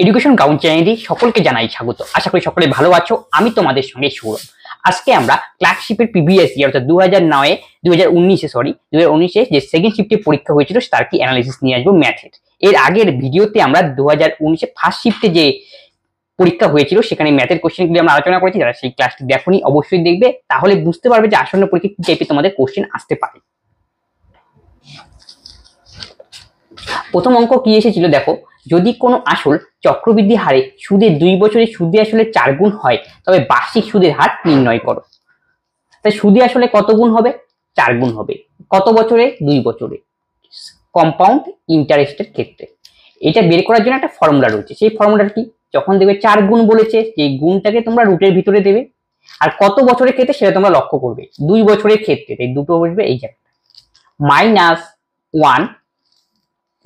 Education ground চ্যানেলটি সকলকে জানাই স্বাগত। আশা করি সকলে ভালো আছো। আমি তোমাদের সঙ্গে সৌরভ। আজকে আমরা ক্লার্কশিপের প্রিভিয়াস ইয়ার অর্থাৎ 2019 যে সেকেন্ড শিফটে পরীক্ষা হয়েছিল তার কি অ্যানালিসিস নিয়ে আসবো ম্যাথের। এর আগের ভিডিওতে আমরা 2019 ফার্স্ট শিফটে যে পরীক্ষা হয়েছিল সেখানে ম্যাথের কোশ্চেনগুলি আমরা আলোচনা করেছি। যারা সেই ক্লাসটি দেখোনি অবশ্যই দেখবে, তাহলে বুঝতে পারবে যে আসন্ন পরীক্ষা কি টাইপের তোমাদের কোশ্চেন আসতে পারে। প্রথম অঙ্ক কি এসেছিল দেখো, যদি কোনো আসল চক্রবৃদ্ধি হারে সুদের 2 বছরে সুদে আসলে 4 গুণ হয় তবে বার্ষিক সুদের হার নির্ণয় করো। তাই সুদে আসলে কত গুণ হবে? 4 গুণ হবে। কত বছরে? 2 বছরে, কম্পাউন্ড ইন্টারেস্টের ক্ষেত্রে। এটা বের করার জন্য একটা ফর্মুলা রয়েছে। সেই ফর্মুলাটা কি? যখন দেখবে 4 গুণ বলেছে সেই গুণটাকে তোমরা রুটের ভিতরে দেবে, আর কত বছরের ক্ষেত্রে সেটা তোমরা লক্ষ্য করবে। 2 বছরের ক্ষেত্রে এই দুটো বসবে এই জায়গাটা, -1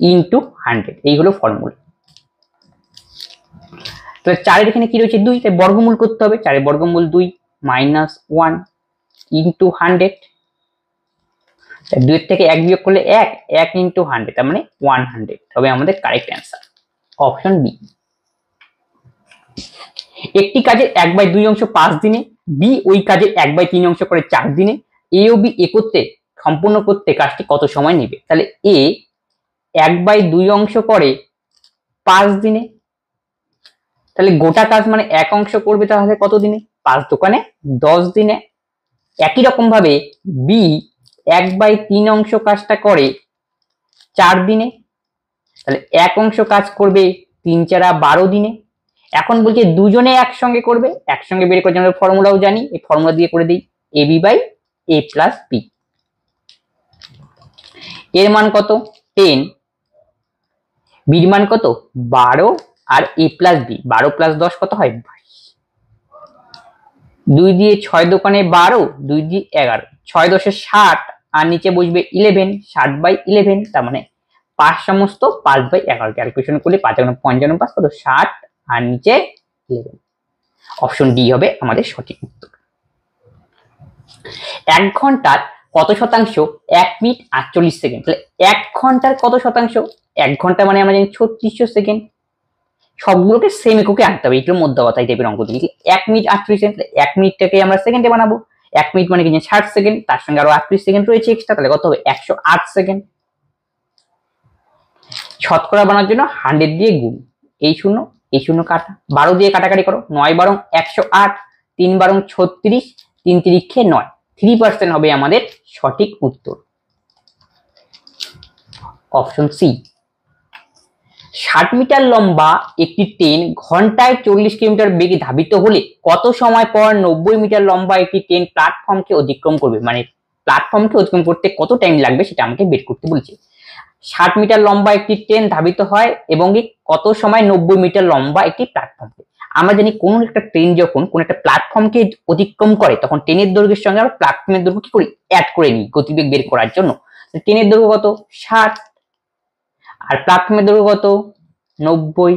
ইন্টু 100, এই হলো ফর্মুলা। তাহলে 4 এর এখানে কি রয়েছে? 2, তাই বর্গমূল করতে হবে। 4 এর বর্গমূল 2 -1 ইন্টু 100। 2 এর থেকে 1 বিয়োগ করলে 1 ইন্টু 100, তার মানে 100 হবে আমাদের কারেক্ট অ্যান্সার, অপশন বি। একটি কাজের 1/2 অংশ 5 দিনে, বি ওই কাজের 1/3 অংশ করে 4 দিনে, এ ও বি একত্রে সম্পূর্ণ করতে কাজটি কত সময় নেবে? তাহলে এ 1/2 অংশ করে 5 দিনে, তাহলে গোটা কাজ মানে 1 অংশ করবে তাহলে কত দিনে? 5 দোকানে 10 দিনে। একই রকম ভাবে বি 1/3 অংশ কাজটা করে 4 দিনে, তাহলে 1 অংশ কাজ করবে 3 × 4 = 12 দিনে। এখন বলছে দুজনে একসঙ্গে করবে, একসঙ্গে বের করার জন্য ফর্মুলাও জানি, এই ফর্মুলা দিয়ে করে দিই AB/A + B। এর মান কত? 10, বির মান কত? 12, আর A + B 12 + 10 কত হয়? 22। 2 দিয়ে 6 দোকানে 12, 2 দিয়ে 11, 6 10 60, আর নিচে বসবে 11, 60/11, তার মানে 5 সমস্ত 5/11। ক্যালকুলেশন করলে 5 × 55 5 কত? 60, আর নিচে 11। অপশন ডি হবে আমাদের সঠিক উত্তর। 1 ঘন্টার কত শতাংশ 1 মিনিট 48 সেকেন্ড? তাহলে 1 ঘন্টার কত শতাংশ? 1 ঘন্টা মানে আমরা জানি 3600 সেকেন্ড। সবগুলোকে সেম এককে আনতে হবে, এগুলো মধ্য কথা এই টাইপের অঙ্কগুলি। 1 মিনিট 48 সেকেন্ড, 1 মিনিটটাকে আমরা সেকেন্ডে বানাবো। 1 মিনিট মানে কি? 60 সেকেন্ড, তার সঙ্গে আরো 38 সেকেন্ড রয়েছে এক্সট্রা, তাহলে কত হবে? 108 সেকেন্ড। শতকরা বানানোর জন্য 100 দিয়ে গুণ, এই শূন্য কাটা, 12 দিয়ে কাটাকাটি করো, 9 × 108, 3 × 36, 3 × 3 = 9, 3% হবে আমাদের সঠিক উত্তর, অপশন সি। 60 মিটার লম্বা একটি ট্রেন ঘন্টায় 40 কিলোমিটার বেগে ধাবিত হলে কত সময় পর 90 মিটার লম্বা একটি ট্রেন প্ল্যাটফর্মকে অতিক্রম করবে? মানে প্ল্যাটফর্মকে অতিক্রম করতে কত টাইম লাগবে সেটা আমাকে বের করতে বলছে। 60 মিটার লম্বা একটি ট্রেন ধাবিত হয় এবং কত সময় 90 মিটার লম্বা একটি প্ল্যাটফর্মকে। আমরা জানি কোন একটা ট্রেন যখন কোন একটা প্ল্যাটফর্মকে অতিক্রম করে তখন ট্রেনের দৈর্ঘ্যের সঙ্গে আমরা প্ল্যাটফর্মের দৈর্ঘ্য কি করি? অ্যাড করে নিই গতিবেগ বের করার জন্য। ট্রেনের দৈর্ঘ্য কত? 60, আর প্ল্যাটফর্মের দৈর্ঘ্য কত? 90।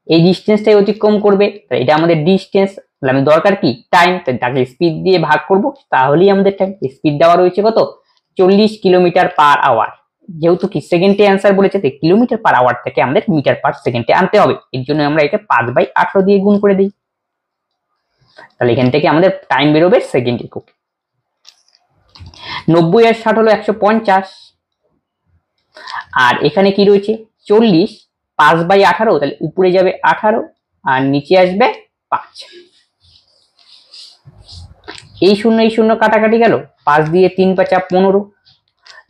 এই ডিস্টেন্সটাই অতিক্রম করবে, এটা আমাদের ডিস্টেন্স। তাহলে আমি দরকার কি? টাইম, তাকে স্পিড দিয়ে ভাগ করব, তাহলেই আমাদের টাইম। স্পিড দেওয়া রয়েছে কত? 40 কিলোমিটার/আওয়ার। যেহেতু কি সেকেন্ডে অ্যান্সার বলেছে, তাই কিলোমিটার/আওয়ার থেকে আমাদের মিটার/সেকেন্ডে আনতে হবে। এর জন্য আমরা এটা 5/18 দিয়ে গুণ করে দিই, তাহলে এখান থেকে আমাদের টাইম বেরোবে সেকেন্ড এককে। 90 আর 60 হলো 150, আর এখানে কি রয়েছে? 40, 5/18, তাহলে উপরে যাবে 18 আর নিচে আসবে 5। এই শূন্য কাটাকাটি গেল, 5 দিয়ে 3 × 5 = 15,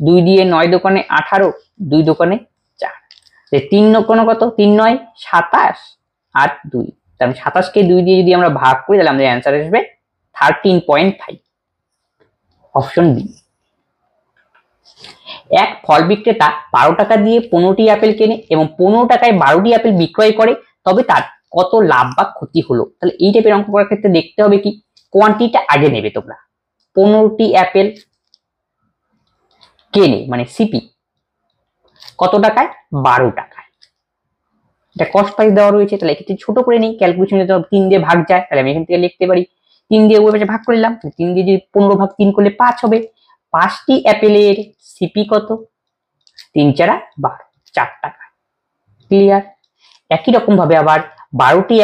2 দিয়ে 9 দোকানে 18, 2 দোকানে 4, 3 দোকানে কত? 3 × 9 = 27, আর 2, তাহলে 27 কে 2 দিয়ে যদি আমরা ভাগ করি তাহলে আমাদের অ্যান্সার আসবে 13.5, অপশন বি। এক ফল বিক্রেতা 12 টাকা দিয়ে 15টি আপেল কেনে এবং 15 টাকায় 12টি আপেল বিক্রয় করে, তবে তার কত লাভ বা ক্ষতি হলো? তাহলে এই টাইপের অঙ্ক করার ক্ষেত্রে দেখতে হবে কি কোয়ান্টিটিটা আগে নেবে তোমরা। 15টি আপেল কেনে মানে সিপি কত টাকায়? 12 টাকায়। এটা কস্ট প্রাইস দেওয়া রয়েছে, তাহলে এক্ষেত্রে ছোট করে নিই, ক্যালকুলেশনে তো 3 দিয়ে ভাগ যায়, তাহলে আমি এখান থেকে লিখতে পারি 3 দিয়ে ওই পাশে ভাগ করে নিলাম, 3 দিয়ে যদি 15 ভাগ 3 করলে 5 হবে। 5টি অ্যাপেলের সিপি কত? 3 × 4 = 12, 4 টাকা। ক্লিয়ার? একই রকম ভাবে আবার 12টি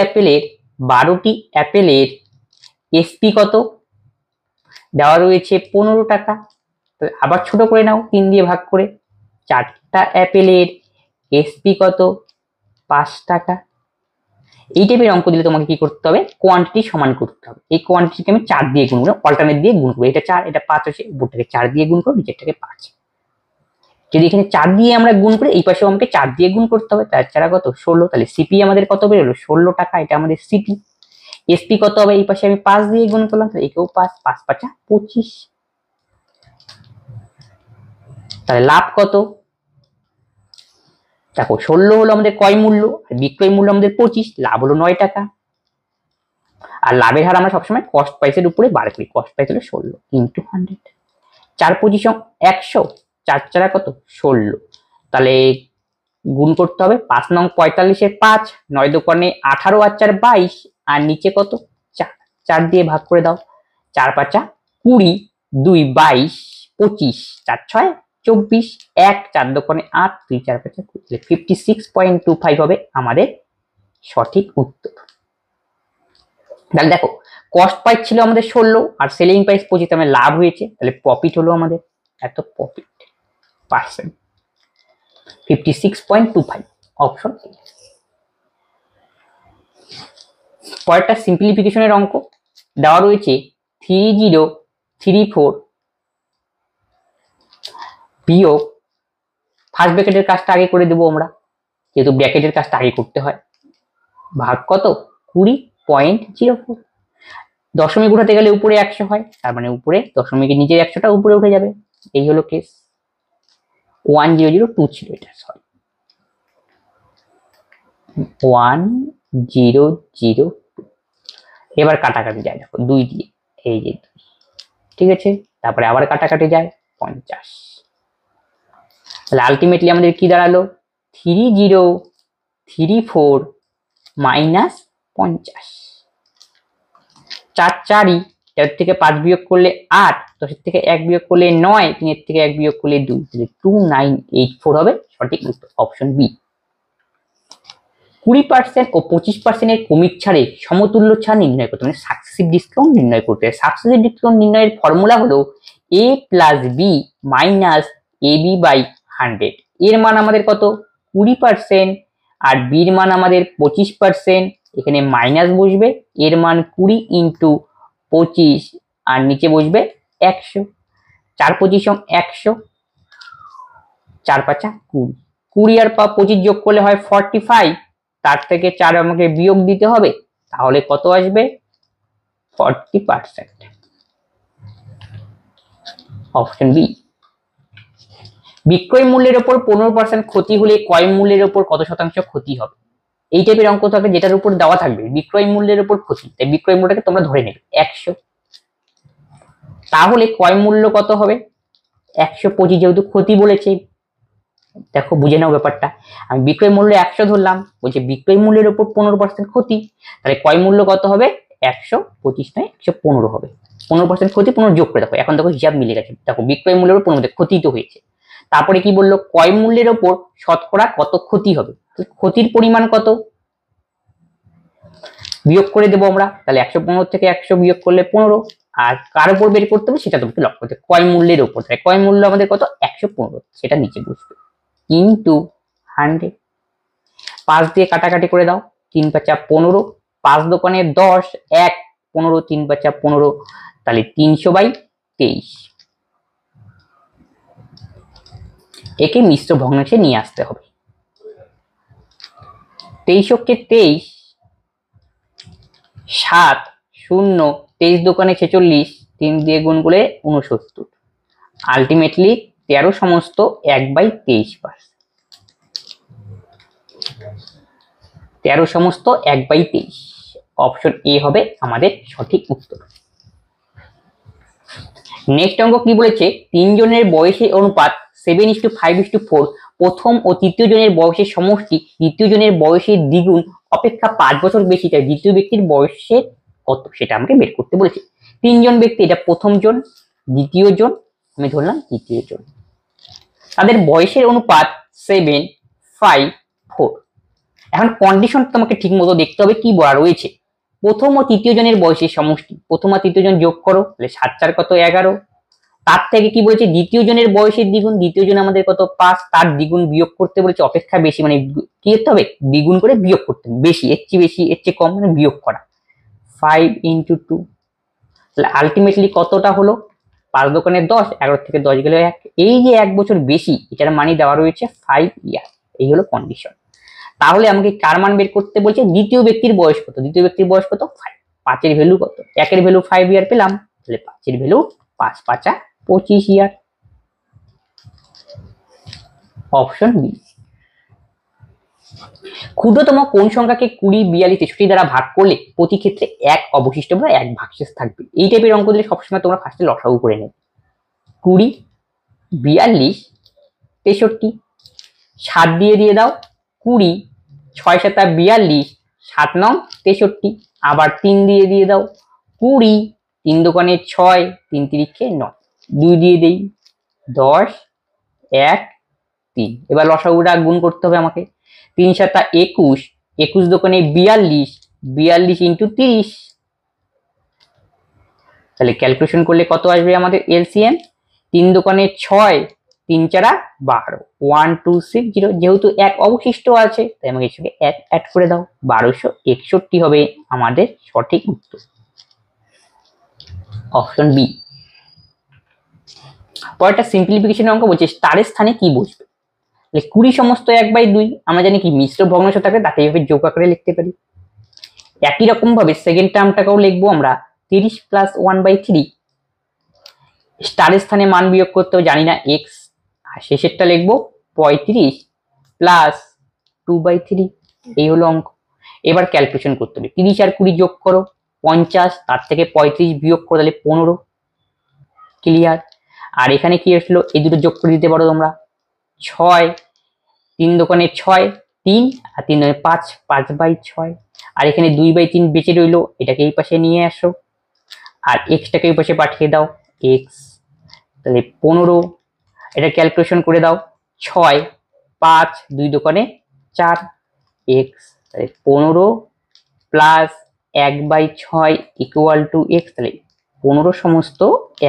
অ্যাপেলের এসপি কত দেওয়া রয়েছে 15 টাকা। আবার ছোট করে নাও 3 দিয়ে ভাগ করে। 4টা অ্যাপেলের এসপি কত 5 টাকা। এই টাইপের অঙ্ক দিলে তোমাকে কি করতে হবে, কোয়ান্টিটি সমান করতে হবে। এই কোয়ান্টিটিকে আমি 4 দিয়ে গুণ করবো, অল্টারনেট দিয়ে গুণ করবো। এটা 4 এটা 5 আছে, উপরটাকে 4 দিয়ে গুণ করবো, নিচেরটাকে 5। যদি এখানে 4 দিয়ে আমরা গুণ করি, এই পাশেও আমাকে 4 দিয়ে গুণ করতে হবে। 4 4 কত 16, তাহলে সিপি আমাদের কত বেরোলো 16 টাকা। এটা আমাদের সিপি। এসপি কত হবে, এই পাশে আমি 5 দিয়ে গুণ করলাম, তাহলে একেও 5 5 5 25। তাহলে লাভ কত, দেখো 16 হলো আমাদের ক্রয় মূল্য, আর বিক্রয় মূল্য আমাদের 25, লাভ হলো 9 টাকা। আর লাভের হার আমরা সবসময় কস্ট প্রাইসের উপরে বার করি। কস্ট প্রাইস হলো 16 ইন্টু 100। 4 পজিশন 100, 4 4 কত 16, তাহলে গুণ করতে হবে। 5 নং 45 এর 5, 9 দোকানে 18 আর 4 22, আর নিচে কত 4, 4 দিয়ে ভাগ করে দাও। 4 5 20, 2 22, 25, 4 6 24, 1 4 দোকানে 8, 2 4 5 56.25 হবে আমাদের সঠিক উত্তর। তাহলে দেখো কস্ট প্রাইস ছিল আমাদের 16 আর সেলিং প্রাইস 25, মানে লাভ হয়েছে, তাহলে প্রফিট হলো আমাদের এত প্রফিট পার্সেন্ট 56.25, অপশন এ। পরেরটা সিম্পলিফিকেশনের অঙ্ক দেওয়া রয়েছে 3034 বিয়োগ, ফার্স্ট ব্র্যাকেটের কাজটা আগে করে দেবো আমরা, যেহেতু ব্র্যাকেটের কাজটা আগে করতে হয়, ভাগ কত 20.04। দশমিক উঠাতে গেলে উপরে 100 হয়, তার মানে উপরে দশমিকের নিচের 100টা উপরে উঠে যাবে। এই হলো কেস। 10002 ছিল এটা, সরি 1002। এবার কাটাকাটি যায়, দেখো 2 দিয়ে, এই যে 2, ঠিক আছে। তারপরে আবার কাটাকাটি যায় 50। তাহলে আলটিমেটলি আমাদের কি দাঁড়ালো 3034 মাইনাস 50। 4 4ই, এর থেকে 5 বিয়োগ করলে 8, 10 থেকে 1 বিয়োগ করলে 9, 3 থেকে 1 বিয়োগ করলে 2, তাহলে 2984 হবে সঠিক উত্তর, অপশন বি। 20% ও 25% এর কমিট ছাড়ে সমতুল্য ছাড় নির্ণয় করতে, মানে সাকসেসিভ ডিসকাউন্ট নির্ণয় করতে। সাকসেসিভ ডিসকাউন্ট নির্ণয়ের ফর্মুলা হলো a plus B minus AB by 100। এর মান আমাদের কত 20% আর বির মান আমাদের 25%, এখানে মাইনাস বসবে, এর মান 20 ইন্টু 25 আর নিচে বসবে 100। 4 পজিশন 100, 4 5 20, 20 আর 25 যোগ করলে হয় 45, তার থেকে 4 আমাকে বিয়োগ দিতে হবে, তাহলে কত আসবে 40%, অপশন বি। বিক্রয় মূল্যের উপর 15% ক্ষতি হলে ক্রয় মূল্যের উপর কত শতাংশ ক্ষতি হবে। এই টাইপের অঙ্ক থাকবে যেটার উপর দেওয়া থাকবে বিক্রয় মূল্যের উপর ক্ষতি, তাই বিক্রয় মূল্যটাকে তোমরা ধরে নেবে 100, তাহলে ক্রয় মূল্য কত হবে 125, যেহেতু ক্ষতি বলেছে। দেখো বুঝে নাও ব্যাপারটা, আমি বিক্রয় মূল্য 100 ধরলাম, বলছে বিক্রয় মূল্যের উপর 15% ক্ষতি, তাহলে ক্রয় মূল্য কত হবে 125 নয় 115 হবে। 15% ক্ষতি 15 যোগ করে দেখো, এখন দেখো হিসাব মিলে গেছে। দেখো বিক্রয় মূল্যের উপর 15 ক্ষতি তো হয়েছে, তারপরে কি বললো ক্রয় মূল্যের উপর শতকরা কত ক্ষতি হবে, ক্ষতির পরিমাণ কত বিয়োগ করে দেবো আমরা। তাহলে 115 থেকে 100 বিয়োগ করলে 15, আর কার উপর বের করতে হবে সেটা তোমাকে লক্ষ্য করতে, ক্রয় মূল্যের উপর। তাহলে ক্রয় মূল্য আমাদের কত 115, সেটা নিচে বসবে ইন্টু 100। 5 দিয়ে কাটাকাটি করে দাও, 3 5 15, 5 দোকানে 10, 1 15, 3 5 15, তাহলে 300/23। একে মিশ্র ভগ্নাংশে নিয়ে আসতে হবে। 23 কে 23, 7 0, 23 দোকানে 46, 3 দিয়ে গুণ করে 69, আলটিমেটলি 13 সমস্ত 1/23%। 13 সমস্ত 1/23, অপশন এ হবে আমাদের সঠিক উত্তর। নেক্সট অঙ্ক কি বলেছে 3 জনের বয়সের অনুপাত 7:5:4, প্রথম ও তৃতীয় জনের বয়সের সমষ্টি দ্বিতীয় জনের বয়সের দ্বিগুণ অপেক্ষা 5 বছর বেশি, তাই দ্বিতীয় ব্যক্তির বয়সের কত সেটা আমাকে বের করতে বলেছে। 3 জন ব্যক্তি, এটা প্রথম জন, দ্বিতীয় জন, আমি ধরলাম তৃতীয় জন, তাদের বয়সের অনুপাত 7:5:4। এখন কন্ডিশন তোমাকে ঠিক মতো দেখতে হবে কি বলা রয়েছে। প্রথম ও তৃতীয় জনের বয়সের সমষ্টি, প্রথম আর তৃতীয় জন যোগ করো, তাহলে 7 4 কত 11। তার থেকে কি বলছে দ্বিতীয় জনের বয়সের দ্বিগুণ, দ্বিতীয় জন আমাদের কত 5, তার দ্বিগুণ বিয়োগ করতে বলেছে, অপেক্ষা বেশি মানে কি করতে হবে দ্বিগুণ করে বিয়োগ করতে হবে, বেশি এর চেয়ে কম মানে বিয়োগ করা। 5 × 2, তাহলে আলটিমেটলি কতটা হলো 5 দোকানে 10, 11 থেকে 10 গেলে 1, এই যে 1 বছর বেশি এটার মানে দেওয়া রয়েছে 5 ইয়ার। এই হলো কন্ডিশন। তাহলে আমাকে কার মান বের করতে বলছে, দ্বিতীয় ব্যক্তির বয়স কত, দ্বিতীয় ব্যক্তির বয়স কত 5, 5 এর ভ্যালু কত, 1 এর ভ্যালু 5 ইয়ার পেলাম, তাহলে 5 এর ভ্যালু 5 5 25 ইয়ার। Option B. ক্ষুদ্রতম কোন সংখ্যাকে 20, 42, 63 দ্বারা ভাগ করলে প্রতি ক্ষেত্রে 1 অবশিষ্ট বা 1 ভাগশেষ থাকবে? এই টাইপের অঙ্ক দিলে সবসময় তোমরা ফার্স্টে লসাগু করে নেবে। 20, 42, 63, 7 দিয়ে দাও 20, 6 7 42, 7 9 63, আবার 3 দিয়ে দাও 20, 3 দোকানে 6, 3 তিরিখে 9, 2 দিয়ে দেই 10, 1 3। এবার লসাগুটা গুণ করতে হবে আমাকে। 3 7 21, 21 দোকানে 42, 42 × 30, তাহলে ক্যালকুলেশন করলে কত আসবে আমাদের এলসিএম? 3 দোকানে 6, 3 4 12, 1260, যেহেতু 1 অবশিষ্ট আছে তাই আমাকে এর সঙ্গে 1 অ্যাড করে দাও, 1261 হবে আমাদের সঠিক উত্তর। Option B. পরেরটা সিম্পলিফিকেশন অঙ্ক বলছে স্টারের স্থানে কি বসবে? 20 সমস্ত 1/2 আমরা জানি কি মিশ্র ভগ্নাংশ থাকে তাকে এইভাবে যোগ আকারে লিখতে পারি। একই রকম ভাবে সেকেন্ড টার্মটাকেও লিখবো আমরা 30 + 1/3, স্টারের স্থানে মান বিয়োগ করতেও জানি না x, আর শেষেরটা লিখবো 35 + 2/3। এই হলো অঙ্ক। এবার ক্যালকুলেশন করতে হবে, 30 আর 20 যোগ করো 50, তার থেকে 35 বিয়োগ করো তাহলে 15, ক্লিয়ার। আর এখানে কি আসলো এই দুটো যোগ করে দিতে পারো তোমরা, 6, 3 দোকানে 6, 3 আর 3 দোকানে 5, 5/6, আর এখানে 2/3 বেঁচে রইলো, এটাকে এই পাশে নিয়ে আসো আর এক্সটাকে এই পাশে পাঠিয়ে দাও x, তাহলে 15, এটা ক্যালকুলেশন করে দাও 6, 5, 2 দোকানে 4, x, তাহলে 15 + 1/6 = x, তাহলে 15 সমস্ত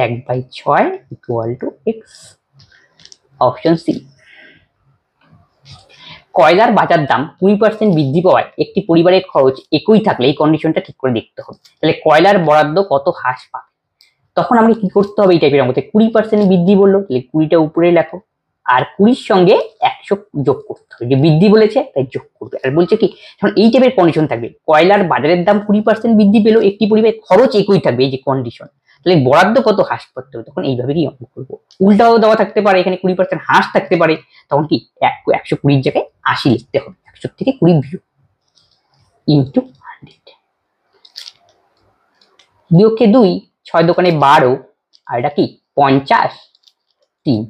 1/6 = x। Option C. কয়লার বাজার দাম 20% বৃদ্ধি পাওয়ায় একটি পরিবারের খরচ একই থাকলে এই কন্ডিশনটা ঠিক করে দেখতে হবে। তাহলে কয়লার বরাদ্দ কত হ্রাস পাবে? তখন আমাকে কি করতে হবে এই টাইপের অঙ্কতে, 20% বৃদ্ধি বললো তাহলে 20টা উপরে লেখো, আর 20 সঙ্গে 100 যোগ করতে হবে, যে বৃদ্ধি বলেছে তাই যোগ করবে। আর বলছে কি এখন এই টাইপের কন্ডিশন থাকবে, কয়লার বাজারের দাম 20% বৃদ্ধি পেলো, একটি পরিবারের খরচ একই থাকবে, এই যে কন্ডিশন, তাহলে বরাদ্দ কত হ্রাস করতে হবে, তখন এইভাবে কি অঙ্ক করবো। উল্টাও দেওয়া থাকতে পারে, এখানে 20% হ্রাস থাকতে পারে, তখন কি 120 জায়গায় 80 লিখতে হবে, 100 থেকে 20 বিয়োগ ইন্টু 100। 2 কে 2, 6 দোকানে 12, আর এটা কি 50, 3,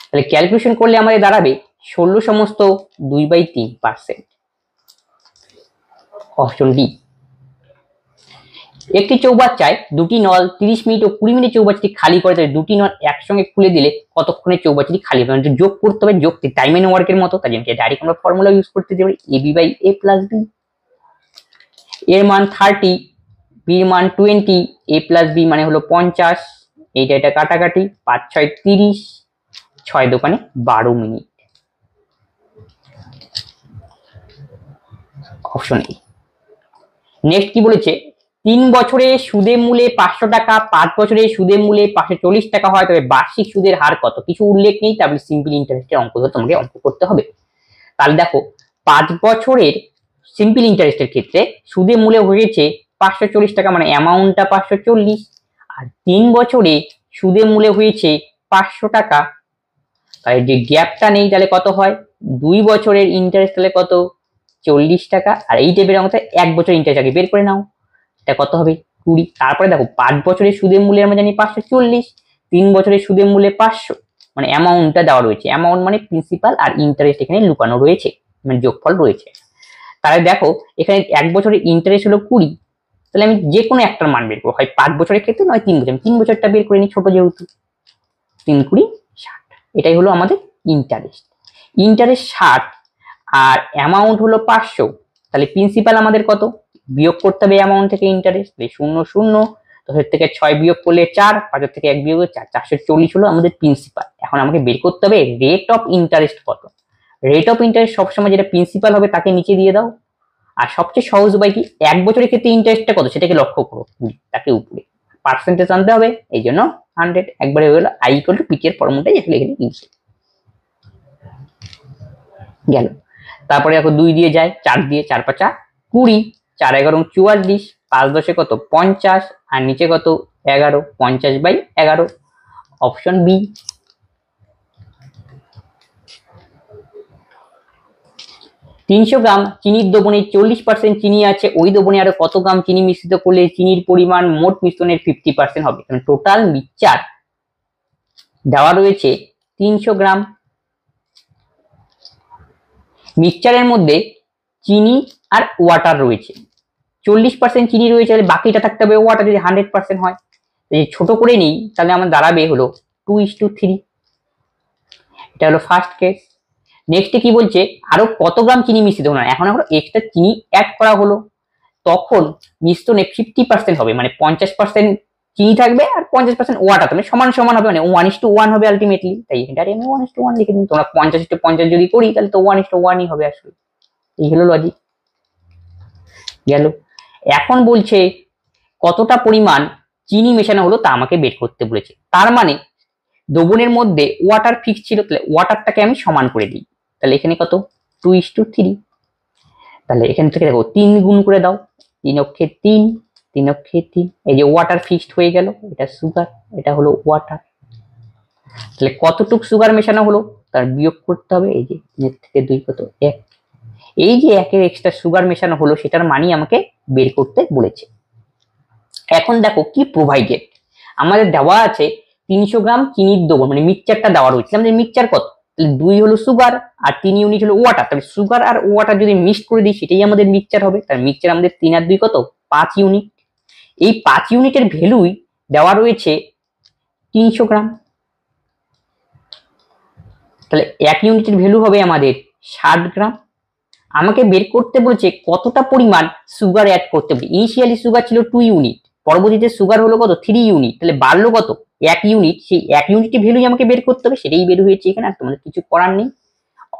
তাহলে ক্যালকুলেশন করলে আমাদের দাঁড়াবে 16 সমস্ত 2/3%। Option D. একটি চৌবাচ্চায় দুটি নল 30 মিনিট ও 20 মিনিট চৌবাচ্চাটি খালি করে দেবে, দুটি নল একসঙ্গে খুলে দিলে কতক্ষণে চৌবাচ্চাটি খালি হবে, মানে যোগ করতে হবে, যোগটি টাইম এন্ড ওয়ার্কের মতো, তাই জন্য ডাইরেক্ট আমরা ফর্মুলা ইউজ করতে পারি ab/a + b। এর মান 30, b এর মান 20, a + b মানে হলো 50, এটা কাটাকাটি 5 6 30, 6 দোকানে 12 মিনিট। Option A. নেক্সট কি বলেছে, 3 বছরে সুদে মূলে 500 টাকা, 5 বছরে সুদে মূলে 540 টাকা হয়, তবে বার্ষিক সুদের হার কত? কিছু উল্লেখ নেই, তাহলে সিম্পল ইন্টারেস্টের অঙ্ক তোমাকে অঙ্ক করতে হবে। তাহলে দেখো 5 বছরের সিম্পল ইন্টারেস্টের ক্ষেত্রে সুদে মূলে হয়েছে 540 টাকা, মানে অ্যামাউন্টটা 540, আর 3 বছরে সুদে মূলে হয়েছে 500 টাকা, তাহলে যে গ্যাপটা নেই তাহলে কত হয়, 2 বছরের ইন্টারেস্ট তাহলে কত 40 টাকা, আর এই টাইপের অঙ্কতে 1 বছর ইন্টারেস্ট আগে বের করে নাও, এটা কত হবে 20। তারপরে দেখো 5 বছরের সুদের মূল্য আমরা জানি 540, 3 বছরের সুদের মূল্যে 500, মানে অ্যামাউন্টটা দেওয়া রয়েছে, অ্যামাউন্ট মানে প্রিন্সিপাল আর ইন্টারেস্ট এখানে লুকানো রয়েছে, মানে যোগফল রয়েছে। তাহলে দেখো এখানে 1 বছরের ইন্টারেস্ট হলো 20, তাহলে আমি যে কোনো একটার মান বের করবো, হয় 5 বছরের ক্ষেত্রে নয় 3 বছর, 3 বছরটা বের করে নিই ছোট যেহেতু, 3 20 60, এটাই হলো আমাদের ইন্টারেস্ট। ইন্টারেস্ট 60 আর অ্যামাউন্ট হলো 500, তাহলে প্রিন্সিপাল আমাদের কত, বিয়োগ করতে হবে অ্যামাউন্ট থেকে ইন্টারেস্ট, 0 0, তো এর থেকে 6 বিয়োগ করলে 4, 5 থেকে 1 বিয়োগ 4, 440 হলো আমাদের প্রিন্সিপাল। এখন আমাকে বের করতে হবে রেট অফ ইন্টারেস্ট কত। রেট অফ ইন্টারেস্ট সবসময় যেটা প্রিন্সিপাল হবে তাকে নিচে দিয়ে দাও, আর সবচেয়ে সহজ উপায় কি, 1 বছরের ক্ষেত্রে ইন্টারেস্টটা কত সেটাকে লক্ষ্য করো, 20, তাকে উপরে পার্সেন্টেজ আনতে হবে, এই জন্য 100 একবারে হয়ে গেল। আই ইকুয়াল টু পিটি এর ফর্মুলাটাই আসলে এখানে ইউজ গেল। তারপরে দেখো 2 দিয়ে যায়, 4 দিয়ে, 4 5 20, 4 11 44, 5 10 কত 50, আর নিচে কত 11, 50/11, অপশন বি। তিনশো গ্রাম চিনির দ্রবণে 40% চিনি আছে, ওই দ্রবণে আরো কত গ্রাম চিনি মিশ্রিত করলে চিনির পরিমাণ মোট মিশ্রণের 50% হবে। টোটাল মিক্সচার দেওয়া রয়েছে 300 গ্রাম। মিক্সচারের মধ্যে চিনি আর ওয়াটার রয়েছে, 40% চিনি রয়েছে, বাকিটা থাকতে হবে ওয়াটার। যদি 100% হয়, যদি ছোট করে নিই তাহলে আমার দাঁড়াবে হলো 2:3। এটা হলো ফার্স্ট কেস। নেক্সটে কি বলছে, আরো কত গ্রাম চিনি মিশ্রিত হলো, এখন এক্সট্রা চিনি অ্যাড করা হলো, তখন মিশ্রণে 50% হবে, মানে 50% চিনি থাকবে আর 50% ওয়াটার থাকবে, সমান সমান হবে, মানে 1:1 হবে আলটিমেটলি। তাই এখানটা আমি 1:1 লিখে দিন। তোমরা 50:50 যদি করি তাহলে তো 1:1ই হবে আসলে। এই হলো লজিক গেল। এখন বলছে কতটা পরিমাণ চিনি মেশানো হলো তা আমাকে বের করতে বলেছে। তার মানে দ্রবণের মধ্যে ওয়াটার ফিক্স ছিল, তাহলে ওয়াটারটাকে আমি সমান করে দিই। তাহলে এখানে কত 2:3, তাহলে এখান থেকে দেখো 3 গুণ করে দাও, 3 অক্ষে 3, 3 অক্ষে 3, এই যে ওয়াটার ফিক্সড হয়ে গেল। এটা সুগার, এটা হলো ওয়াটার। তাহলে কতটুক সুগার মেশানো হলো তার বিয়োগ করতে হবে, এই যে 3 থেকে 2 কত 1, এই যে 1 এর এক্সট্রা সুগার মেশানো হলো সেটার মানই আমাকে বের করতে বলেছে। এখন দেখো কি প্রোভাইডেড, আমাদের দেওয়া আছে 300 গ্রাম চিনির দ্রবণ, মানে মিক্সচারটা দেওয়া রয়েছে। আমাদের মিক্সচার কত, তাহলে 2 হলো সুগার আর 3 ইউনিট হলো ওয়াটার, তাহলে সুগার আর ওয়াটার যদি মিক্স করে দিই সেটাই আমাদের মিক্সচার হবে। তার মিক্সচার আমাদের 3 আর 2 কত 5 ইউনিট। এই 5 ইউনিটের ভ্যালুই দেওয়া রয়েছে 300 গ্রাম, তাহলে 1 ইউনিটের ভ্যালু হবে আমাদের 60 গ্রাম। আমাকে বের করতে বলেছে কতটা পরিমাণ সুগার অ্যাড করতে হবে। ইনিশিয়ালি সুগার ছিল 2 ইউনিট, পরবর্তীতে সুগার হলো কত 3 ইউনিট, তাহলে বাড়লো কত 1 ইউনিট। সেই 1 ইউনিটের ভ্যালু আমাকে বের করতে হবে, সেটাই বের হয়েছে এখানে, আর তোমাদের কিছু করার নেই।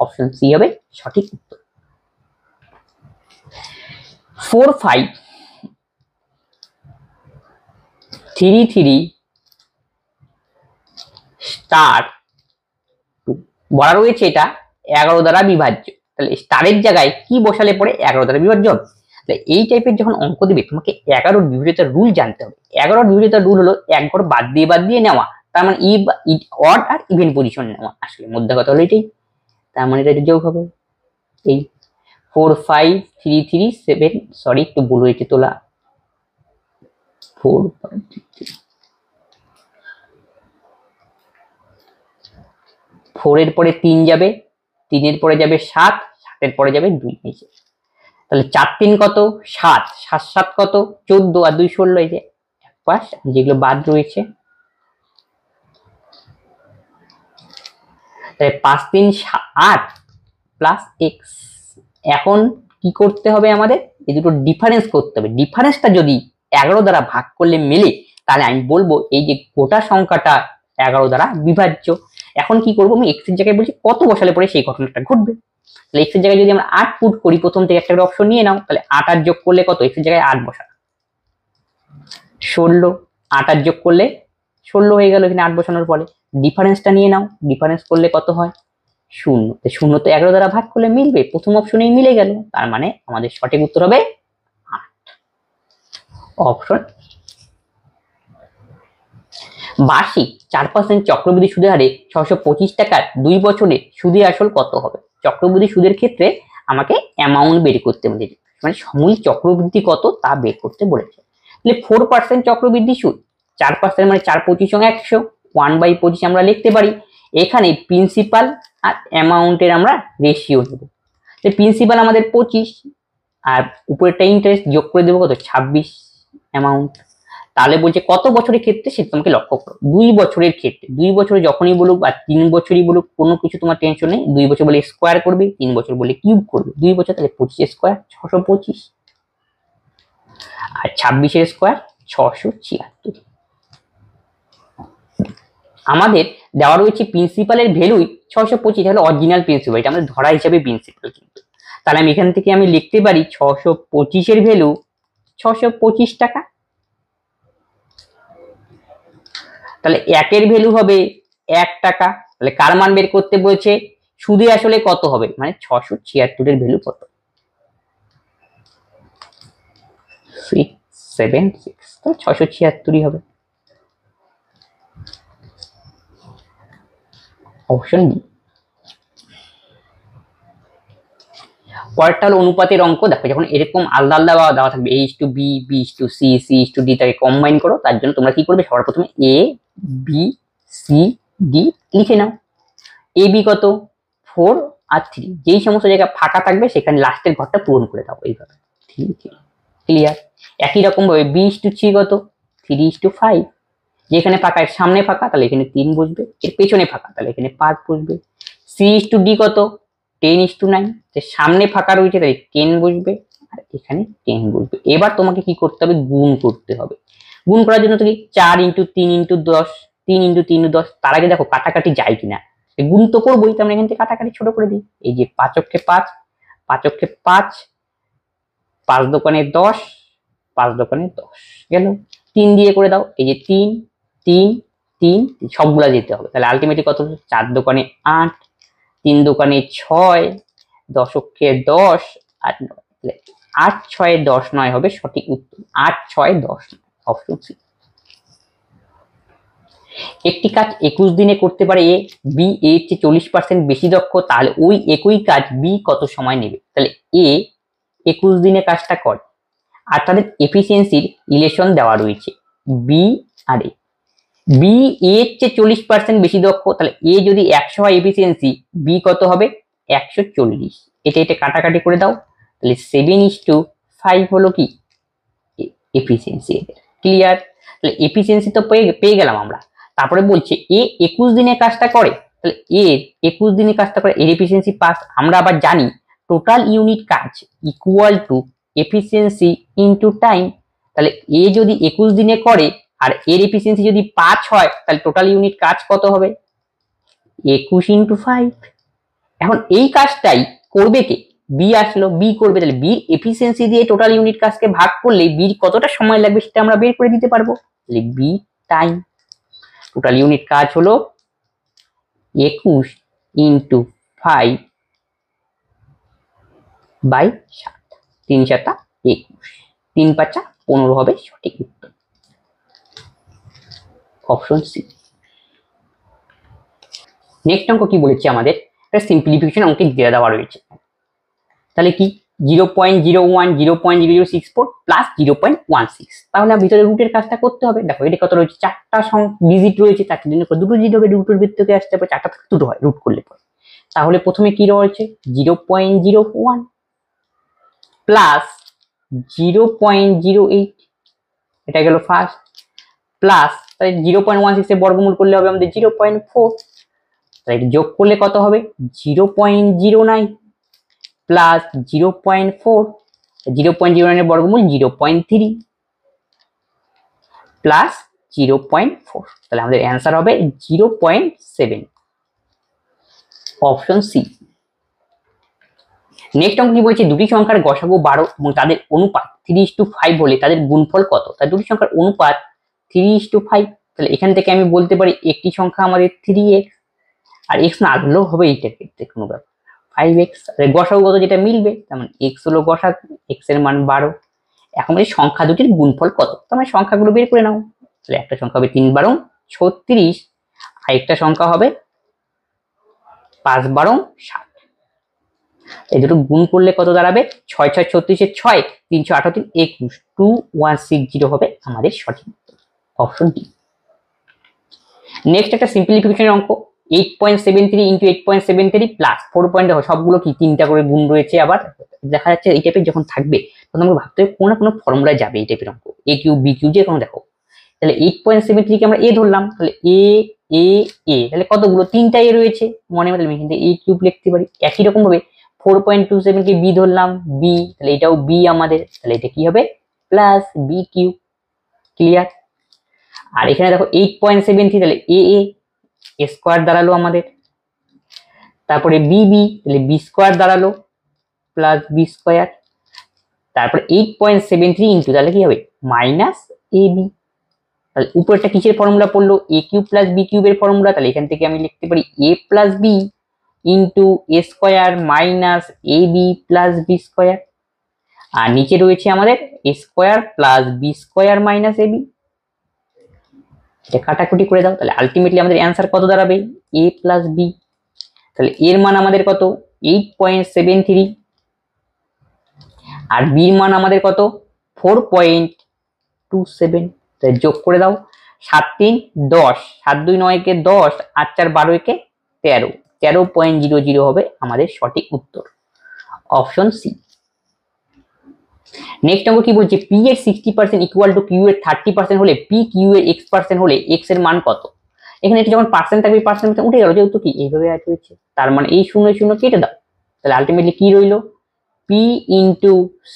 অপশন সি হবে সঠিক উত্তর। 4 5 3 3 স্টার 2 বলা রয়েছে এটা 11 দ্বারা বিভাজ্য, তাহলে স্টারের জায়গায় কি বসালে পরে 11 দ্বারা বিভাজ্য হবে। তাহলে এই টাইপের যখন অঙ্ক দিবে তোমাকে 11 বিভাজ্যতার রুল জানতে হবে। 11 বিভাজ্যতার রুল হলো এক ঘর বাদ দিয়ে নেওয়া, তার মানে অড আর ইভেন পজিশন নেওয়া, আসলে মধ্যে কথা হলো এটাই। তার মানে এটা যোগ হবে এই 4 5 3 3 7, সরি একটু ভুল হয়েছে তোলা, 4 5 3 4 এর পরে 3 যাবে, 3 এর পরে যাবে 7, 7 এর পরে যাবে 2 নিচে, তাহলে 4 3 কত 7, 7 7 কত 14, আর 2 16, এই যে এক পাশ যেগুলো বাদ রয়েছে, তাহলে 5 3 8 প্লাস এক্স। এখন কি করতে হবে আমাদের, এই দুটো ডিফারেন্স করতে হবে। ডিফারেন্সটা যদি 11 দ্বারা ভাগ করলে মেলে তাহলে আমি বলবো এই যে গোটা সংখ্যাটা 11 দ্বারা বিভাজ্য। এখন কি করবো, আমি এক্স এর জায়গায় বলছি কত বসালে পরে সেই ঘটনাটা ঘটবে। তাহলে এক্স এর জায়গায় যদি আমরা 8 পুট করি, প্রথম থেকে একটা অপশন নিয়ে নাও, তাহলে 8 আর যোগ করলে কত, এক্স এর জায়গায় 8 বসানো 16, 8 আর যোগ করলে 16 হয়ে গেল এখানে 8 বসানোর পরে। ডিফারেন্সটা নিয়ে নাও, ডিফারেন্স করলে কত হয় 0, 0 তো 11 দ্বারা ভাগ করলে মিলবে, প্রথম অপশনেই মিলে গেল, তার মানে আমাদের সঠিক উত্তর হবে 8, অপশন। বার্ষিক 4% চক্রবৃদ্ধি সুদের হারে 625 টাকার 2 বছরে সুদে আসল কত হবে। চক্রবৃদ্ধি সুদের ক্ষেত্রে আমাকে অ্যামাউন্ট বের করতে বলেছে, মানে সমূল চক্রবৃদ্ধি কত তা বের করতে বলেছে। তাহলে 4% চক্রবৃদ্ধি সুদ, 4% মানে 4 25 100, 1/25 আমরা লিখতে পারি। এখানে প্রিন্সিপাল আর অ্যামাউন্টের আমরা রেশিও নেব। প্রিন্সিপাল আমাদের 25 আর উপরেরটা ইন্টারেস্ট যোগ করে দেবো কত 26 অ্যামাউন্ট, তাহলে বলছে কত বছরের ক্ষেত্রে সেটা তোমাকে লক্ষ্য করো। 2 বছরের ক্ষেত্রে, 2 বছরে যখনই বলুক বা 3 বছরই বলুক কোনো কিছু তোমার টেনশন নেই। 2 বছর বলে স্কোয়ার করবে, 3 বছর বলে কিউব করবে। 2 বছর তাহলে 25 স্কোয়ার 625, আর 26 স্কোয়ার 676। আমাদের দেওয়া রয়েছে প্রিন্সিপালের ভ্যালুই 625, হলো অরিজিনাল প্রিন্সিপাল, এটা আমাদের ধরা হিসাবে প্রিন্সিপাল। কিন্তু তাহলে আমি এখান থেকে আমি লিখতে পারি 625 এর ভ্যালু 625 টাকা। তাহলে 1 এর ভ্যালু হবে 1 টাকা। তাহলে কার মান বের করতে বলছে, সুদে আসলে কত হবে, মানে 676 এর ভ্যালু কত, 676, তো 676ই হবে অপশন বি। পরেরটা হলো অনুপাতের অঙ্ক। দেখো যখন এরকম আলাদা আলাদা দেওয়া থাকবে A:B, B:C, C:D, তাকে কম্বাইন করো, তার জন্য তোমরা কি করবে, সবার প্রথমে A, B, C, D লিখে নাও। AB কত 4 আর 3, যেই সমস্ত জায়গা ফাঁকা থাকবে সেখানে লাস্টের ঘরটা পূরণ করে দাও এইভাবে। 3 ক্লিয়ার। একই রকম ভাবে B:3 কত 3:5, যেখানে ফাঁকা এর সামনে ফাঁকা তাহলে এখানে 3 বসবে, এর পেছনে ফাঁকা তাহলে এখানে 5 বসবে। C:D কত 10:9, যে সামনে ফাঁকা রয়েছে তাই 10 বসবে আর এখানে 10 বসবে। এবার তোমাকে কি করতে হবে, গুণ করতে হবে। গুণ করার জন্য তুমি 4 × 3 × 10, 3 × 3 = 10। তার আগে দেখো কাটাকাটি যায় কিনা, গুণ তো করবোই, তো আমরা এখান থেকে কাটাকাটি ছোট করে দিই। এই যে 5 × 5, 5 × 5, 5 দোকানে 10, 5 দোকানে 10 গেল। 3 দিয়ে করে দাও, এই যে 3 3 3, সবগুলা যেতে হবে। তাহলে আলটিমেটলি কত, 4 দোকানে 8, 3 দোকানে 6, 10 × 10 আর 9, 8 6 10 9 হবে সঠিক উত্তর। 8 6 10 অপশন সি। একটি কাজ 21 দিনে করতে পারে এ, বি এর চেয়ে 40% বেশি দক্ষ, তাহলে ওই একই কাজ বি কত সময় নেবে। তাহলে এ 21 দিনে কাজটা করে আর তাদের এফিসিয়েন্সির রিলেশন দেওয়া রয়েছে বি আর এ। বি এর চেয়ে 40% বেশি দক্ষ, তাহলে এ যদি 100 হয় এফিসিয়েন্সি, বি কত হবে 140। এটা কাটাকাটি করে দাও, তাহলে 7:5 হলো কি এফিসিয়েন্সি এদের। ক্লিয়ার। তাহলে এফিসিয়েন্সি তো পেয়ে গেলাম আমরা। তারপরে বলছে এ 21 দিনে কাজটা করে, তাহলে এর 21 দিনে কাজটা করে, এর এফিসিয়েন্সি 5। আমরা আবার জানি টোটাল ইউনিট কাজ equal to efficiency into time. তাহলে এ যদি 21 দিনে করে আর এর এফিসিয়েন্সি যদি 5 হয়, তাহলে টোটাল ইউনিট কাজ কত হবে 21 × 5। এখন এই কাজটাই করবে কে, বি আসলো, বি করবে। তাহলে বির এফিসিয়েন্সি দিয়ে টোটাল ইউনিট কাজকে ভাগ করলে বির কতটা সময় লাগবে সেটা আমরা বের করে দিতে পারবো। তাহলে বি টাইম, টোটাল ইউনিট কাজ হলো 21 × 5/7, 3 × 7 21, 3 × 5 15 হবে সঠিক উত্তর অপশন সি। নেক্সট অঙ্ক কি বলেছে আমাদের, একটা সিম্পলিফিকেশন অঙ্কে দিয়ে দেওয়া রয়েছে। তাহলে কি 0.01 0.0064 প্লাস 0.16, তাহলে ভিতরে রুটের কাজটা করতে হবে। দেখো এটা কত রয়েছে, 4টা ডিজিট রয়েছে, 4টা জন্য দুটো ডিজিট হবে, রুটের ভিতর থেকে আসতে হবে, 4টা থেকে দুটো হয় রুট করলে পরে। তাহলে প্রথমে কি রয়েছে 0.01 প্লাস 0.08, এটা গেল ফার্স্ট, প্লাস তাহলে 0.16 এর বর্গমূল করলে হবে আমাদের 0.4, তাহলে যোগ করলে কত হবে 0.09 প্লাস 0.4, 0.09 এর বর্গমূল 0.3 প্লাস 0.4, তাহলে আমাদের অ্যান্সার হবে 0.7 অপশন সি। নেক্সট অঙ্ক কি বলছে, দুটি সংখ্যার গসাগু 12 এবং তাদের অনুপাত 3:5 হলে তাদের গুণফল কত। তাই দুটি সংখ্যার অনুপাত 3:5, তাহলে এখান থেকে আমি বলতে পারি একটি সংখ্যা আমাদের 3x আর x না আগলেও হবে, এইটার ক্ষেত্রে কোনো ব্যাপার 5x, গসাগু কত যেটা মিলবে, তেমন x হলো গসাগু, x এর মান 12। এখন এই সংখ্যা দুটির গুণফল কত, তোমরা সংখ্যাগুলো বের করে নাও। তাহলে একটা সংখ্যা হবে 3 12 36, আর একটা সংখ্যা হবে 5 12 7। এই দুটো গুণ করলে কত দাঁড়াবে 6 6 36 এর 6, 338 21, 2160 হবে আমাদের সঠিক অপশন ডি। নেক্সট একটা সিম্পলিফিকেশন অঙ্ক 8.73 × 8.73 প্লাস 4 সবগুলো কি 3টা করে গুণ রয়েছে। আবার দেখা যাচ্ছে এই টাইপের যখন থাকবে তখন আমাকে ভাবতে হবে কোনো না কোনো ফর্মুলায় যাবে এই টাইপের অঙ্ক, a কিউব b কিউব যে কোনো। দেখো তাহলে 8.73 কে আমরা এ ধরলাম, তাহলে এ এ এ, তাহলে কতগুলো, তিনটা এ রয়েছে মনে মনে, আমি কিন্তু এ কিউব লিখতে পারি। একই রকম ভাবে 4.27 কে বি ধরলাম, বি, তাহলে এটাও বি আমাদের, তাহলে এটা কি হবে প্লাস বি কিউব। ক্লিয়ার? আর এখানে দেখো 8.73, তাহলে এ এ স্কোয়ার দাঁড়ালো আমাদের, তারপরে বি বি, তাহলে বি স্কোয়ার দাঁড়ালো প্লাস বি স্কোয়ার, তারপরে 8.73 ইন্টু, তাহলে কি হবে মাইনাস এ বি। তাহলে উপরেরটা কিসের ফর্মুলা পড়লো, এ কিউব প্লাস বি কিউবের ফর্মুলা, তাহলে এখান থেকে আমি লিখতে পারি a plus b into a square minus a b plus b square, আর নিচে রয়েছে আমাদের a square plus b square minus a b. এটা কাটাকুটি করে দাও, তাহলে আলটিমেটলি আমাদের অ্যান্সার কত দাঁড়াবে, এ প্লাস বি। তাহলে এর মান আমাদের কত 8.73, আর বির মান আমাদের কত 4.27। তাই যোগ করে দাও, 7 3 10, 7 2 9 কে 10, 8 4 12 কে 13, 13.00 হবে আমাদের সঠিক উত্তর, অপশন সি। নেক্সট অঙ্ক কি বলছে, পি এর 60% ইকুয়াল টু কিউ এর 30% হলে পি কিউ এর x% হলে এক্স এর মান কত। এখানে এটা যখন পার্সেন্ট থাকবে পার্সেন্ট উঠে গেল, যেহেতু কি এইভাবে অ্যাড হয়েছে, তার মানে এই 0 0 কেটে দাও, তাহলে আলটিমেটলি কি রইলো, P into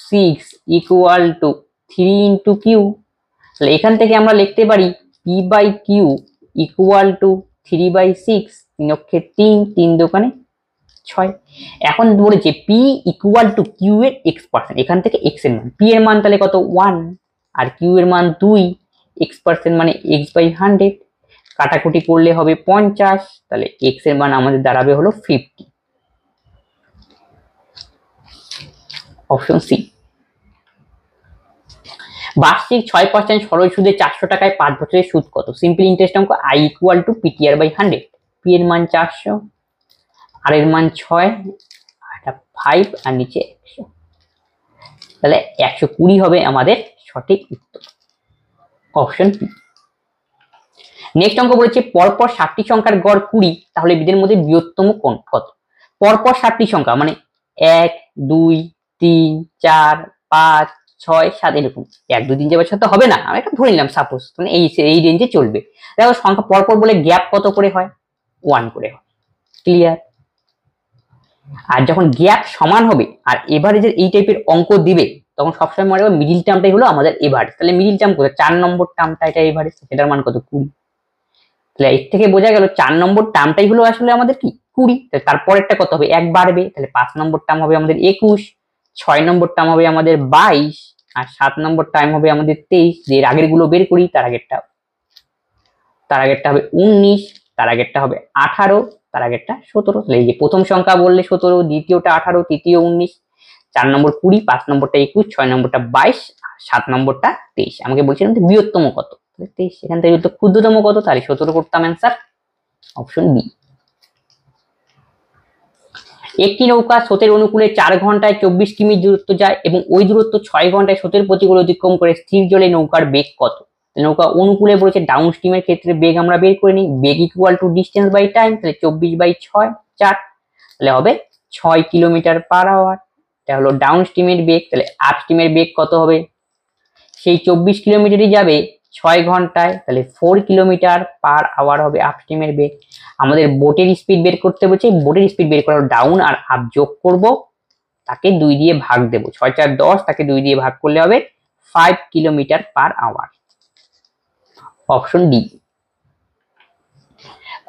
6 equal to 3 into Q. তাহলে এখান থেকে আমরা লিখতে পারি P by Q equal to 3/6, 3 অক্ষে 3, 3 দোকানে 6। এখন বলেছে পি ইকুয়াল টু কিউ এর x%, এখান থেকে x এর মান, পি এর মান তাহলে কত 1 আর কিউ এর মান 2, x% মানে x/100, কাটাকুটি করলে হবে 50, তাহলে x এর মান আমাদের দাঁড়াবে হলো 50, অপশন সি। বার্ষিক 6% সরল সুদে 400 টাকায় 5 বছরের সুদ কত। সিম্পল ইন্টারেস্ট অঙ্ক, I equal to PTR/100, P এর মান 400, আর এর মান 6, এটা 5 আর নিচে 100, তাহলে 120 হবে আমাদের সঠিক উত্তর, অপশন পি। নেক্সট অঙ্ক বলেছে পরপর 7টি সংখ্যার গড় 20, তাহলে এদের মধ্যে বৃহত্তম কোন কত। পরপর 7টি সংখ্যা মানে 1 2 3 4 5 6 7, এরকম 1 2 3 4 5 6 তো হবে না, আমি একটা ধরে নিলাম সাপোজ, মানে এই রেঞ্জে চলবে। দেখো সংখ্যা পরপর বলে গ্যাপ কত করে হয়, 1 করে হয়। ক্লিয়ার? আর যখন গ্যাপ সমান হবে আর এভারেজের এই টাইপের অঙ্ক দিবে, তখন সবসময় মনে রাখবে মিডিল টার্মটাই হলো আমাদের এভারেজ। তাহলে মিডিল টার্ম কত, 4 নম্বর টার্মটা এটা এভারেজ, এটার মান কত 20। তাহলে এর থেকে বোঝা গেল 4 নম্বর টার্মটাই হলো আসলে আমাদের কি 20। তারপরেরটা কত হবে, 1 বাড়বে, তাহলে 5 নম্বর টার্ম হবে আমাদের 21, 6 নম্বর টার্ম হবে আমাদের 22, আর 7 নম্বর টার্ম হবে আমাদের 23। এর আগের গুলো বের করি, তার আগেরটা হবে 19, তার আগেরটা হবে 18, তার আগেরটা 17। তাহলে এই যে প্রথম সংখ্যা বললে 17, দ্বিতীয়টা 18, তৃতীয় 19, 4 নম্বর 20, 5 নম্বরটা 21, 6 নম্বরটা 22, 7 নম্বরটা 23। আমাকে বলছিলাম যে বৃহত্তম কত, 23, এখান থেকে তো ক্ষুদ্রতম কত, তাহলে 17 করতাম অ্যান্সার, অপশন বি। একটি নৌকা স্রোতের অনুকূলে 4 ঘন্টায় 24 কিমি দূরত্ব যায় এবং ওই দূরত্ব 6 ঘন্টায় স্রোতের প্রতিকূল অতিক্রম করে, স্থির জলে নৌকার বেগ কত। নৌকা অনুকূলে বলেছে, ডাউন স্ট্রিমের ক্ষেত্রে বেগ আমরা বের করে নিই, বেগ equal to distance by time, তাহলে 24/6 4, তাহলে হবে 6 কিলোমিটার/আওয়ার। এটা হলো ডাউন স্ট্রিমের বেগ। তাহলে আপ স্ট্রিমের বেগ কত হবে, সেই 24 কিলোমিটারই যাবে 6 ঘন্টায়, তাহলে 4 কিলোমিটার/আওয়ার হবে আপ স্ট্রিমের বেগ। আমাদের বোটের স্পিড বের করতে বলছে, বোটের স্পিড বের করার ডাউন আর আপ যোগ করব, তাকে 2 দিয়ে ভাগ দেব, 6 4 10, তাকে 2 দিয়ে ভাগ করলে হবে 5 কিলোমিটার/আওয়ার, অপশন ডি।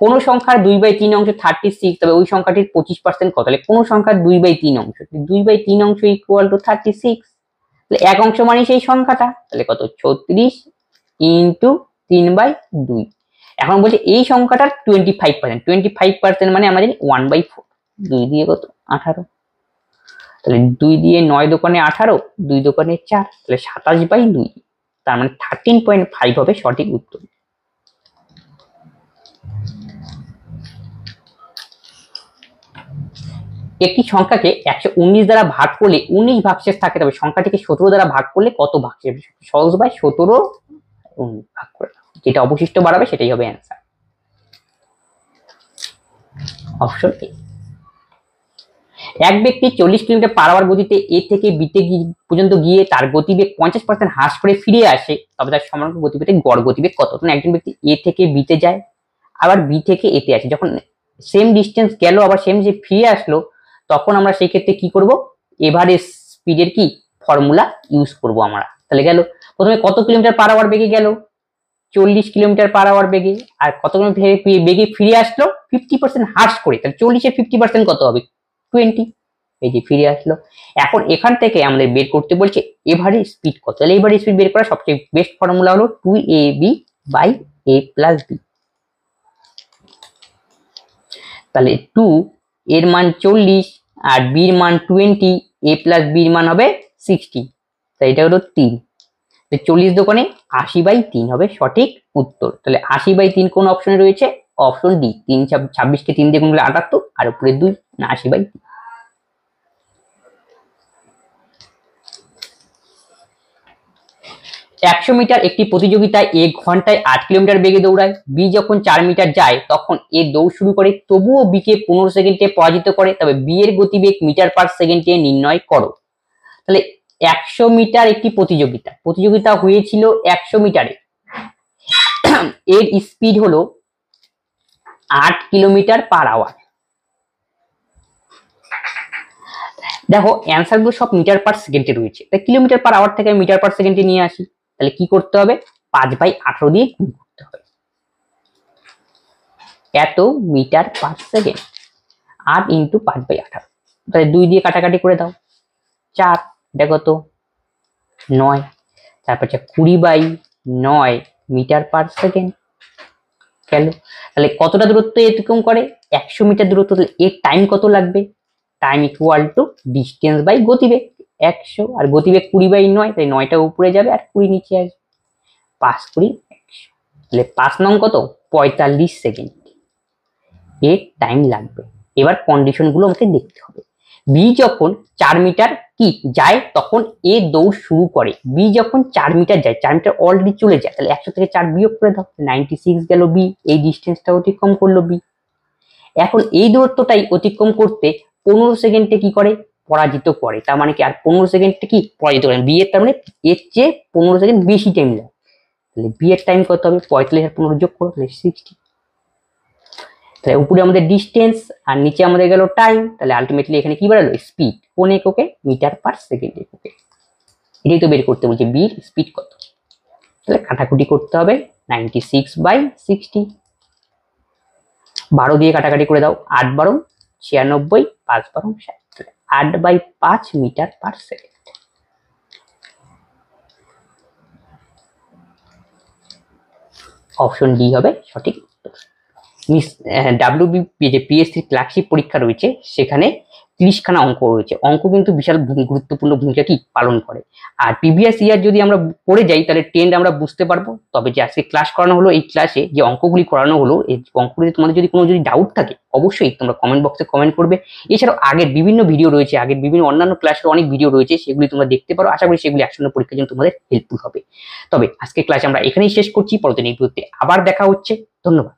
কোন সংখ্যার 2/3 অংশ 36, তবে ওই সংখ্যাটির 25% কত। তাহলে কোন সংখ্যার 2/3 অংশ, 2/3 অংশ ইকুয়াল টু 36, তাহলে এক অংশ মানে সেই সংখ্যাটা, তাহলে কত 36 ইন্টু 3/2। এখন বলছে এই সংখ্যাটার 25%, 25% মানে আমরা জানি 1/4, 2 দিয়ে কত 18, তাহলে 2 দিয়ে 9 দোকানে 18, 2 দোকানে 4, তাহলে 27/2, তার মানে 13.5 হবে সঠিক উত্তর। একটি সংখ্যাকে 119 দ্বারা ভাগ করলে 19 ভাগশেষ থাকে, তবে সংখ্যাটিকে 17 দ্বারা ভাগ করলে কত ভাগশেষ। সহজ ভাই 17 ভাগ করে যেটা অবশিষ্ট বাড়াবে সেটাই হবে অ্যান্সার, অপশন এ। এক ব্যক্তি 40 কিলোমিটার পার আওয়ার গতিতে এ থেকে বিতে পর্যন্ত গিয়ে তার গতিবেগ 50% হ্রাস করে ফিরে আসে, তবে তার সমগ্র গতিবেগের গড় গতিবেগ কত? তখন একজন ব্যক্তি এ থেকে বিতে যায়, আবার বি থেকে এতে আসে, যখন সেম ডিস্টেন্স গেল আবার সেম যে ফিরে আসলো, তখন আমরা সেই ক্ষেত্রে কি করব? এভারেজ স্পিডের কি ফর্মুলা ইউজ করব আমরা। তাহলে গেল প্রথমে কত কিলোমিটার পার আওয়ার বেগে গেল? 40 কিলোমিটার পার আওয়ার বেগে। আর কত বেগে ফিরে আসলো? 50% হ্রাস করে। তাহলে 40-এর 50% কত হবে? 20। এই যে ফিরে আসলো। এখন এখান থেকে আমাদের বের করতে বলছে এভারেজ স্পিড কত। তাহলে এভারেজ স্পিড বের করার সবচেয়ে বেস্ট ফর্মুলা হলো 2ab/a+b। তাহলে 2 এর মান 40 আর b এর মান 20, a+b এর মান হবে 60। তাই এটা হলো 3। 40 দোকানে 80/3 হবে সঠিক উত্তর। তাহলে 80/3 কোন অপশনে রয়েছে? Option D. 26 কে 3 দিয়ে গুণ করলে 78 আর উপরে 2 না 80/3। 100 মিটার একটি প্রতিযোগিতায় এ ঘন্টায় 8 কিলোমিটার বেগে দৌড়ায়। বি যখন 4 মিটার যায় তখন এ দৌড় শুরু করে, তবুও বি কে 15 সেকেন্ডে পরাজিত করে, তবে বি এর গতিবেগ মিটার পার সেকেন্ডে নির্ণয় করো। তাহলে 100 মিটার একটি প্রতিযোগিতা হয়েছিল 100 মিটারে। এর স্পিড হলো 8 কিলোমিটার পার আওয়ার। দেখো অ্যান্সার গুলো সব মিটার পার সেকেন্ডে রয়েছে, তাই কিলোমিটার পার আওয়ার থেকে মিটার পার সেকেন্ডে নিয়ে আসি। তাহলে কি করতে হবে? 5/18 দিয়ে গুণ করতে হবে। এত মিটার পার সেকেন্ড 8 × 5/18। তাহলে 2 দিয়ে কাটাকাটি করে দাও, 4, এটা কত? 9। তারপর 20/9 মিটার পার সেকেন্ড গেল। তাহলে কতটা দূরত্ব অতিক্রম করে? 100 মিটার দূরত্ব। তাহলে এর টাইম কত লাগবে? Time equal to distance by গতিবেগ 100, আর গতিবেগ 20/9, তাই 9টা উপরে যাবে আর 20 নিচে আসবে। 5 × 100। তাহলে 5 নং কত? 45 সেকেন্ড এর টাইম লাগবে। এবার কন্ডিশন গুলো আমাকে দেখতে হবে। বি যখন 4 মিটার কি যায় তখন এ দৌড় শুরু করে। বি যখন 4 মিটার যায়, 4 মিটার অলরেডি চলে যায়, তাহলে 100 থেকে 4 বিয়োগ করে দাও, 96 গেল বি। এই ডিস্টেন্সটা অতিক্রম করলো বি। এখন এই দূরত্বটাই অতিক্রম করতে 15 সেকেন্ডে কি করে? পরাজিত করে। তার মানে কি আর 15 সেকেন্ডে কি পরাজিত করে? বি এর তার মানে এর চেয়ে 15 সেকেন্ড বেশি টাইম লাগে। তাহলে বি এর টাইম কত হবে? 45 আর 15 যোগ করো, তাহলে 60। তাহলে উপরে আমাদের ডিস্টেন্স আর নিচে আমাদের গেল টাইম। তাহলে আলটিমেটলি এখানে কি বেরোলো? স্পিড। কোন এককে? মিটার পার সেকেন্ড এককে। এটাই তো বের করতে বলছে বি স্পিড কত। তাহলে কাটাকুটি করতে হবে, 96/60। 12 দিয়ে কাটাকাটি করে দাও, 8 × 12 96, 5 × 12 60। 8/5 metre per second. Option D হবে সঠিক উত্তর। ডাব্লিউবি যে পিএসসি ক্লার্কশিপ পরীক্ষা রয়েছে সেখানে 30খানা অঙ্ক রয়েছে। অঙ্ক কিন্তু বিশাল গুরুত্বপূর্ণ ভূমিকা কি পালন করে। আর প্রিভিয়াস ইয়ার যদি আমরা পড়ে যাই তাহলে ট্রেন্ড আমরা বুঝতে পারবো। তবে যে আজকে ক্লাস করানো হলো, এই ক্লাসে যে অঙ্কগুলি করানো হলো, এই অঙ্কগুলিতে তোমাদের যদি কোনো ডাউট থাকে অবশ্যই তোমরা কমেন্ট বক্সে কমেন্ট করবে। এছাড়াও আগের বিভিন্ন ভিডিও রয়েছে, আগের বিভিন্ন অন্যান্য ক্লাসের অনেক ভিডিও রয়েছে, সেগুলি তোমরা দেখতে পারো। আশা করি সেগুলি আসন্ন পরীক্ষার জন্য তোমাদের হেল্পফুল হবে। তবে আজকে ক্লাস আমরা এখানেই শেষ করছি। পরবর্তী ভিডিওতে আবার দেখা হচ্ছে। ধন্যবাদ।